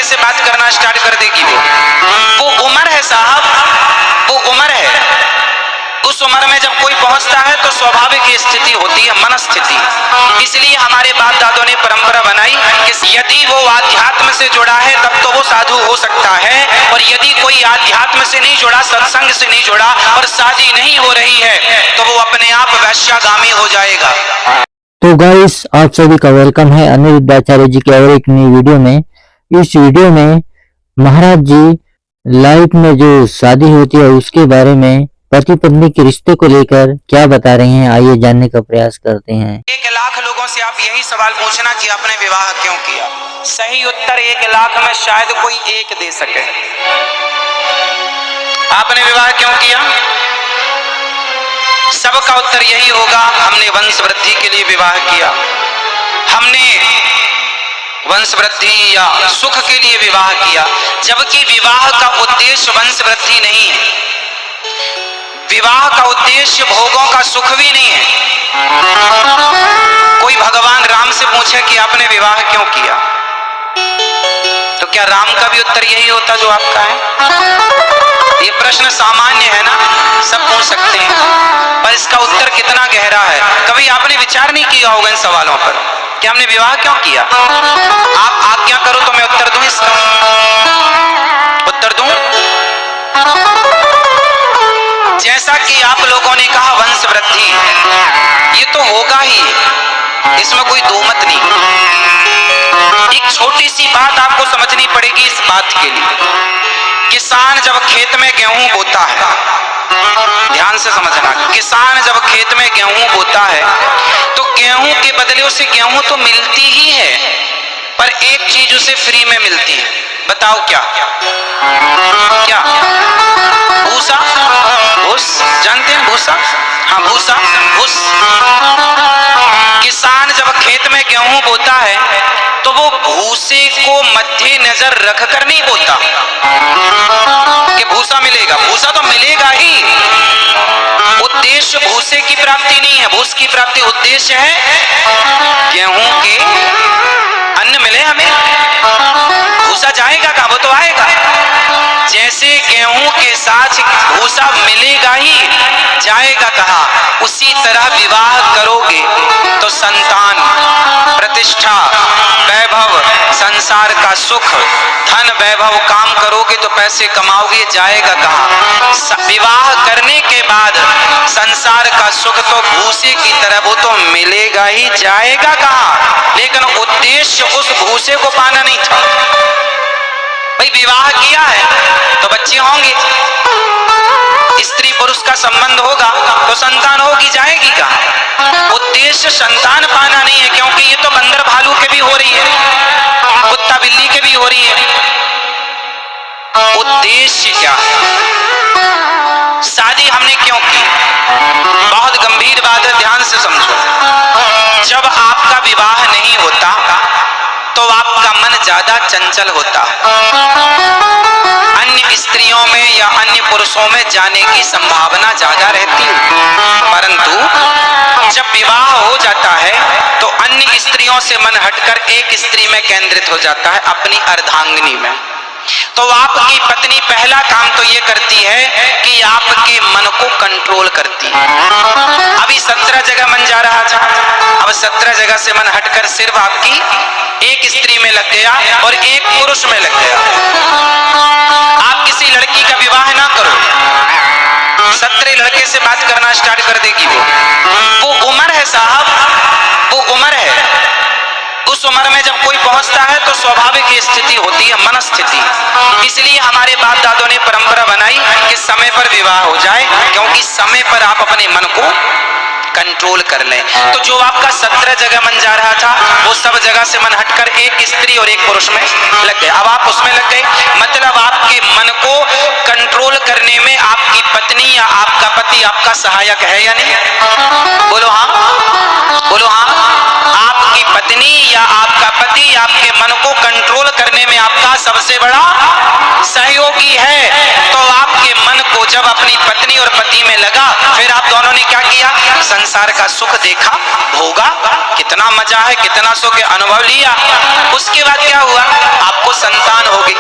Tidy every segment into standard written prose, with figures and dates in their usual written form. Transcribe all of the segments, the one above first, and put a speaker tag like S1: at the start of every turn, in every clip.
S1: से बात करना स्टार्ट कर देगी। वो उम्र है साहब, वो उम्र है। उस उम्र में जब कोई पहुंचता है तो स्वाभाविक स्थिति होती है मन स्थिति। इसलिए हमारे बाप दादों ने परंपरा बनाई कि यदि वो आध्यात्म से जुड़ा है तब तो वो साधु हो सकता है, और यदि कोई आध्यात्म से नहीं जुड़ा, सत्संग से नहीं जुड़ा और शादी नहीं हो रही है तो वो अपने आप वैश्यागामी हो जाएगा।
S2: तो गाइस, आप सभी का वेलकम है अनिरुद्धाचार्य जी के और एक नई वीडियो में। इस वीडियो में महाराज जी लाइफ में जो शादी होती है उसके बारे में, पति पत्नी के रिश्ते को लेकर क्या बता रहे हैं, आइए जानने का प्रयास करते हैं।
S1: 1 लाख लोगों से आप यही सवाल पूछना कि आपने विवाह क्यों किया। सही उत्तर 1 लाख में शायद कोई एक दे सके। आपने विवाह क्यों किया? सबका उत्तर यही होगा, हमने वंश वृद्धि के लिए विवाह किया, हमने वंश वृद्धि या सुख के लिए विवाह किया। जबकि विवाह का उद्देश्य वंश वृद्धि नहीं है, विवाह का उद्देश्य भोगों का सुख भी नहीं है। कोई भगवान राम से पूछे कि आपने विवाह क्यों किया, तो क्या राम का भी उत्तर यही होता जो आपका है? ये प्रश्न सामान्य है ना, सब पूछ सकते हैं, पर इसका उत्तर कितना गहरा है कभी आपने विचार नहीं किया होगा इन सवालों पर कि हमने विवाह क्यों किया। आप आज्ञा करो तो मैं उत्तर दूं इसका, उत्तर दूं। जैसा कि आप लोगों ने कहा वंश वृद्धि, ये तो होगा ही, इसमें कोई दो मत नहीं। एक छोटी सी बात आपको समझनी पड़ेगी इस बात के लिए। किसान जब खेत में गेहूं बोता है, ध्यान से समझना, किसान जब खेत में गेहूं बोता है तो गेहूं के बदले उसे गेहूं तो मिलती ही है, पर एक चीज उसे फ्री में मिलती है। बताओ क्या? क्या? भूसा, भूस, जानते हैं भूसा? हाँ, भूसा, भूस। किसान जब खेत में गेहूं बोता है तो वो भूसे को मध्य नजर रखकर नहीं बोता कि भूसा मिलेगा, भूसा तो मिलेगा ही। उद्देश्य भूसे की प्राप्ति नहीं है, भूस की प्राप्ति उद्देश्य है गेहूं के अन्न मिले हमें। भूसा जाएगा कहां? वो तो आएगा। जैसे गेहूं के साथ भूसा मिलेगा ही, जाएगा कहां? उसी तरह विवाह करोगे तो संतान, प्रतिष्ठा, वैभव, संसार का सुख, धन वैभव, काम करोगे तो पैसे कमाओगे, जाएगा कहां? विवाह करने के बाद संसार का सुख तो भूसे की तरह वो तो मिलेगा ही, जाएगा कहां? लेकिन उद्देश्य उस भूसे को पाना नहीं था। भाई विवाह किया है तो बच्चे होंगे, स्त्री पुरुष का संबंध होगा तो संतान होगी, जाएगी कहां? उद्देश्य संतान पाना नहीं है, क्योंकि ये तो बंदर भालू के भी हो रही है, कुत्ता बिल्ली के भी हो रही है। उद्देश्य क्या है? शादी हमने क्यों की? बहुत गंभीर बात है, ध्यान से समझो। जब आपका विवाह नहीं होता तो आपका मन ज्यादा चंचल होता है, अन्य स्त्रियों में या अन्य पुरुषों में जाने की संभावना ज्यादा रहती है। परंतु जब विवाह हो जाता है तो अन्य स्त्रियों से मन हटकर एक स्त्री में केंद्रित हो जाता है, अपनी अर्धांगिनी में। तो आपकी पत्नी पहला काम तो ये करती है कि आपके मन को कंट्रोल करती है। अभी 17 जगह मन जा रहा था, अब 17 जगह से मन हटकर सिर्फ आपकी एक स्त्री में लग गया और एक पुरुष में लग गया। आप किसी लड़की का विवाह ना करो, 17 लड़के से बात करना स्टार्ट कर देगी। वो उम्र है साहब, वो उम्र है। उस उम्र में जब कोई पहुंचता है तो स्वाभाविक स्थिति होती है मन स्थिति। इसलिए हमारे बाप दादों ने परंपरा बनाई कि समय पर विवाह हो जाए, क्योंकि समय पर आप अपने मन को कंट्रोल कर लें। तो जो आपका 17 जगह मन जा रहा था वो सब जगह से मन हटकर एक स्त्री और एक पुरुष में लग गए। अब आप उसमें लग गए, मतलब आपके मन को कंट्रोल करने में आपकी पत्नी या आपका पति आपका सहायक है या नहीं? बोलो हाँ, बोलो हाँ। आपकी पत्नी या आपका पति आपके मन को कंट्रोल करने में आपका सबसे बड़ा सहयोगी है। तो आपके मन को जब अपनी पत्नी और पति में लगा, फिर आप दोनों ने क्या किया? संसार का सुख देखा, भोगा, कितना मजा है, कितना सुख है, अनुभव लिया। उसके बाद क्या हुआ? आपको संतान हो गई,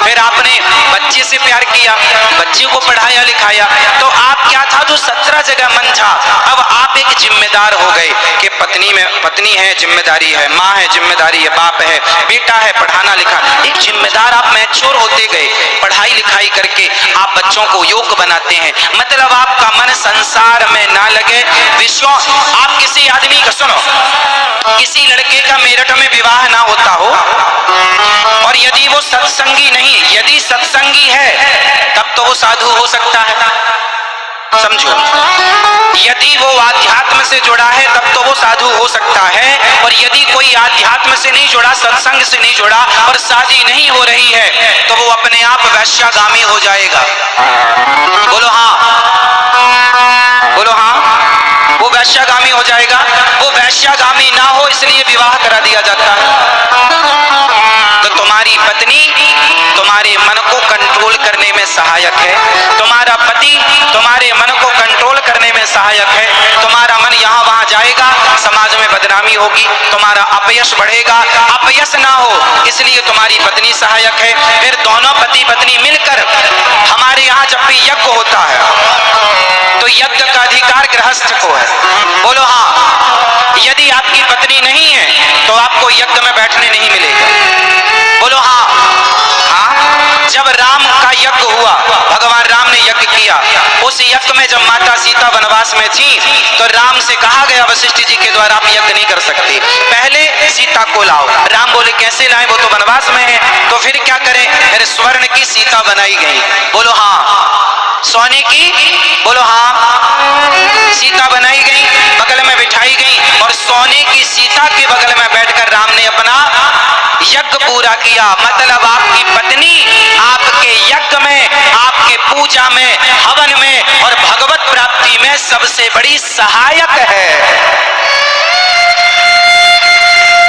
S1: फिर आपने बच्चे से प्यार किया, बच्चे को पढ़ाया लिखाया, तो आप क्या था? जो 17 जगह मन था, अब आप एक जिम्मेदार हो गए कि पत्नी है, जिम्मेदारी है, माँ है, जिम्मेदारी है, बाप है, बेटा है, पढ़ाना लिखा, एक जिम्मेदार आप मैच्योर होते गए। पढ़ाई लिखाई करके आप बच्चों को योग्य बनाते हैं, मतलब आपका मन संसार में ना लगे, विश्व। आप किसी आदमी का सुनो, किसी लड़के का मेरठ में विवाह ना होता हो, और यदि वो सत्संगी नहीं, यदि सत्संगी है तब तो वो साधु हो सकता है, समझो। यदि वो आध्यात्म से जुड़ा है तब तो वो साधु हो सकता है, और यदि कोई आध्यात्म से नहीं जुड़ा, सत्संग से नहीं जुड़ा, और शादी नहीं हो रही है, तो वो अपने आप वैश्यागामी हो जाएगा। बोलो हाँ, बोलो हाँ, वो वैश्यागामी हो जाएगा। वो वैश्यागामी ना हो इसलिए विवाह करा दिया जाता है। तो तुम्हारी पत्नी तुम्हारे मन को कंट्रोल करने में सहायक है, तुम्हारा पति तुम्हारे मन को कंट्रोल करने में सहायक है। तुम्हारा मन यहाँ वहां जाएगा, समाज में बदनामी होगी, तुम्हारा अपयश बढ़ेगा, अपयश ना हो इसलिए तुम्हारी पत्नी सहायक है। फिर दोनों पति पत्नी मिलकर, हमारे यहाँ जब भी यज्ञ होता है तो यज्ञ का अधिकार गृहस्थ को है। बोलो हाँ, यदि आपकी पत्नी नहीं है तो आपको यज्ञ में बैठने नहीं मिलेगा। बोलो हाँ। हाँ, जब राम का यज्ञ हुआ, भगवान राम ने यज्ञ किया, उस यज्ञ में जब माता सीता वनवास में थी तो राम से कहा गया वशिष्ठ जी के द्वारा आप यज्ञ नहीं कर सकते, पहले सीता को लाओ। राम बोले कैसे लाएं, वो तो वनवास में है। तो फिर क्या करें? फिर स्वर्ण की सीता बनाई गई। बोलो हाँ, सोने की, बोलो हाँ, सीता बनाई गई, बगल में बिठाई गई, और सोने की सीता के बगल में बैठकर राम ने अपना यज्ञ पूरा किया। मतलब आपकी पत्नी आपके यज्ञ में, आपके पूजा में, हवन में और भगवत प्राप्ति में सबसे बड़ी सहायक है।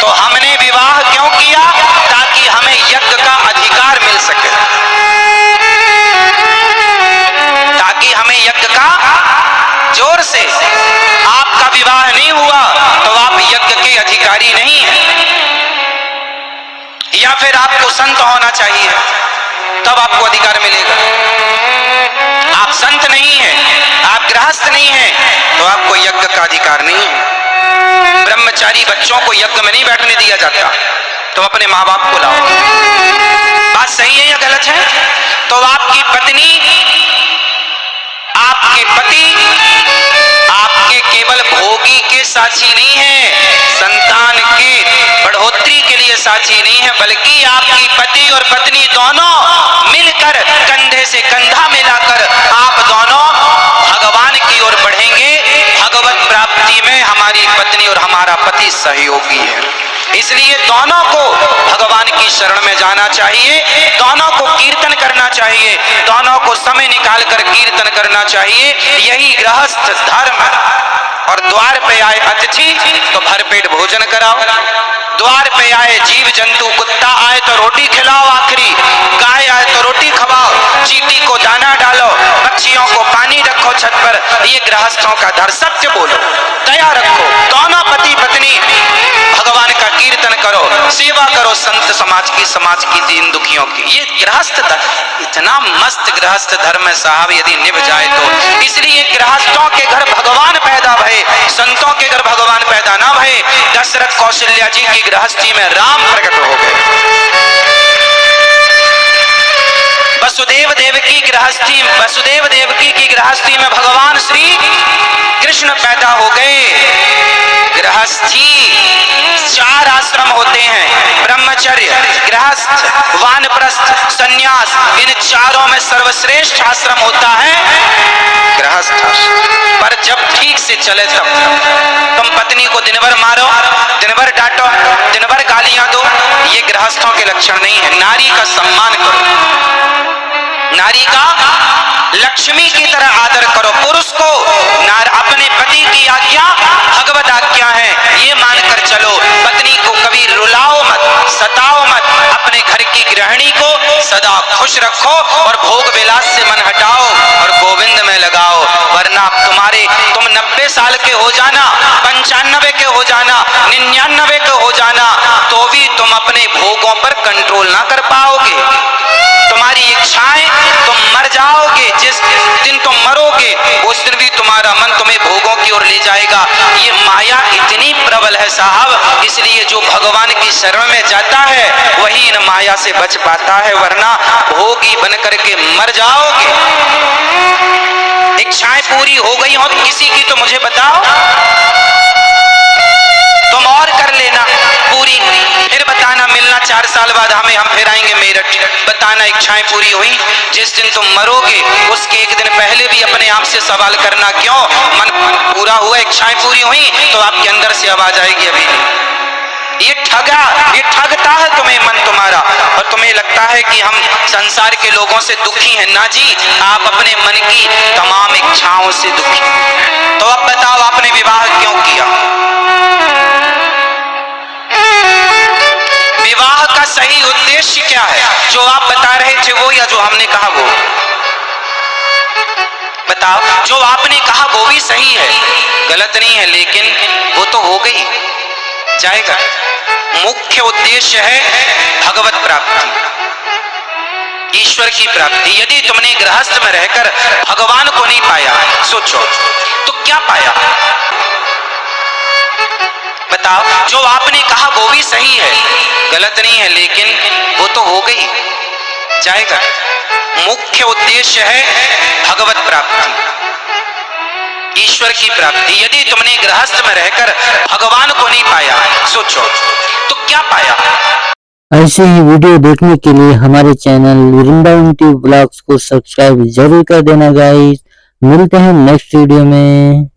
S1: तो हमने विवाह क्यों किया? ताकि हमें यज्ञ का अधिकार मिल सके, ताकि हमें यज्ञ का, जोर से, आपका विवाह नहीं हुआ तो आप यज्ञ के अधिकारी नहीं हैं, या फिर आपको संत होना चाहिए तब आपको अधिकार मिलेगा। आप संत नहीं हैं, आप गृहस्थ नहीं हैं, तो आपको यज्ञ का अधिकार नहीं है। ब्रह्मचारी बच्चों को यज्ञ में नहीं बैठने दिया जाता, तो अपने माँ बाप को लाओ। बात सही है या गलत है? तो आपकी पत्नी, आपके पति आपके केवल भोगी के साथी नहीं है, संतान के बढ़ोतरी के लिए साथी नहीं है, बल्कि आपकी पति और पत्नी दोनों मिलकर कंधे से कंधा मिलाकर आप दोनों भगवान की ओर बढ़ेंगे। भगवत प्राप्ति में हमारी पत्नी और हमारा पति सहयोगी है, इसलिए दोनों को भगवान की शरण में जाना चाहिए, दोनों को कीर्तन करना चाहिए, दोनों को समय निकालकर कीर्तन करना चाहिए। यही गृहस्थ धर्म है। और द्वार पे आए अतिथि तो भरपेट भोजन कराओ, द्वार पे आए जीव जंतु, कुत्ता आए तो रोटी खिलाओ, आखिरी गाय आए तो रोटी खवाओ, चींटी को दाना डालो, पक्षियों को पानी रखो छत पर। ये गृहस्थों का धर्म। सत्य बोलो, दया रखो, दोनों पति पत्नी भगवान का कीर्तन करो, सेवा करो संत समाज की, दीन दुखियों की। ये गृहस्थ धर्म, इतना मस्त गृहस्थ धर्म है साहब, यदि निभ जाए तो। इसलिए गृहस्थों के घर भगवान पैदा भये, संतों के घर भगवान पैदा ना भये। दशरथ कौशल्या जी की गृहस्थी में राम प्रकट हो गए, वसुदेव देवकी की गृहस्थी में भगवान श्री कृष्ण पैदा हो गए। गृहस्थी 4 आश्रम होते हैं, ब्रह्मचर्य, गृहस्थ, वानप्रस्थ, संन्यास। इन चारों में सर्वश्रेष्ठ आश्रम होता है गृहस्थ आश्रम। पर जब ठीक से चले तब। तुम पत्नी को दिन भर मारो, दिन भर डांटो, दिन भर गालियां दो, ये गृहस्थों के लक्षण नहीं है। नारी का सम्मान करो, नारी का लक्ष्मी की तरह आदर करो। पुरुष को अपने पति की आज्ञा भगवत आज्ञा है ये मानकर चलो। पत्नी को कभी रुलाओ मत, सताओ मत। अपने घर की गृहिणी को सदा खुश रखो और भोग विलास से मन हटाओ और गोविंद में लगाओ, वरना तुम 90 साल के हो जाना, 95 के हो जाना, 99 के हो जाना, तो भी तुम अपने भोगों पर कंट्रोल ना कर पाओगे। तुम्हारी इच्छाएं, तुम मर जाओगे, जिस दिन तुम मरोगे उस दिन भी तुम्हारा मन तुम्हें भोगों की ओर ले जाएगा। ये माया इतनी प्रबल है साहब, इसलिए जो भगवान की शरण में जाता है वही इन माया से बच पाता है, वरना भोगी बन करके मर जाओगे। इच्छाएं पूरी हो गई हो किसी की तो मुझे बताओ, तुम और कर लेना पूरी, फिर बताना मिलना 4 साल बाद हमें, हम फिर आएंगे मेरठ, बताना इच्छाएं पूरी हुई। जिस दिन तुम मरोगे उसके एक दिन पहले भी अपने आप से सवाल करना, क्यों मन पूरा हुआ, इच्छाएं पूरी हुई, तो आपके अंदर से आवाज आएगी अभी नहीं। ये ठगता है तुम्हें मन तुम्हारा, और तुम्हें लगता है कि हम संसार के लोगों से दुखी हैं। ना जी, आप अपने मन की तमाम इच्छाओं से दुखी। तो अब बताओ आपने विवाह क्यों किया? विवाह का सही उद्देश्य क्या है? जो आप बता रहे थे वो, या जो हमने कहा वो? बताओ। जो आपने कहा वो भी सही है, गलत नहीं है, लेकिन वो तो हो गई, जाएगा। मुख्य उद्देश्य है भगवत प्राप्ति, ईश्वर की प्राप्ति। यदि तुमने गृहस्थ में रहकर भगवान को नहीं पाया, सोचो तो क्या पाया? बताओ। जो आपने कहा वो भी सही है, गलत नहीं है, लेकिन वो तो हो गई, जाएगा। मुख्य उद्देश्य है भगवत प्राप्ति, ईश्वर की प्राप्ति। यदि तुमने गृहस्थ में रहकर भगवान को नहीं पाया, सोचो तो क्या पाया?
S2: ऐसे ही वीडियो देखने के लिए हमारे चैनल वृंदावन ट्यूब ब्लॉग्स को सब्सक्राइब जरूर कर देना गाइस। मिलते हैं नेक्स्ट वीडियो में।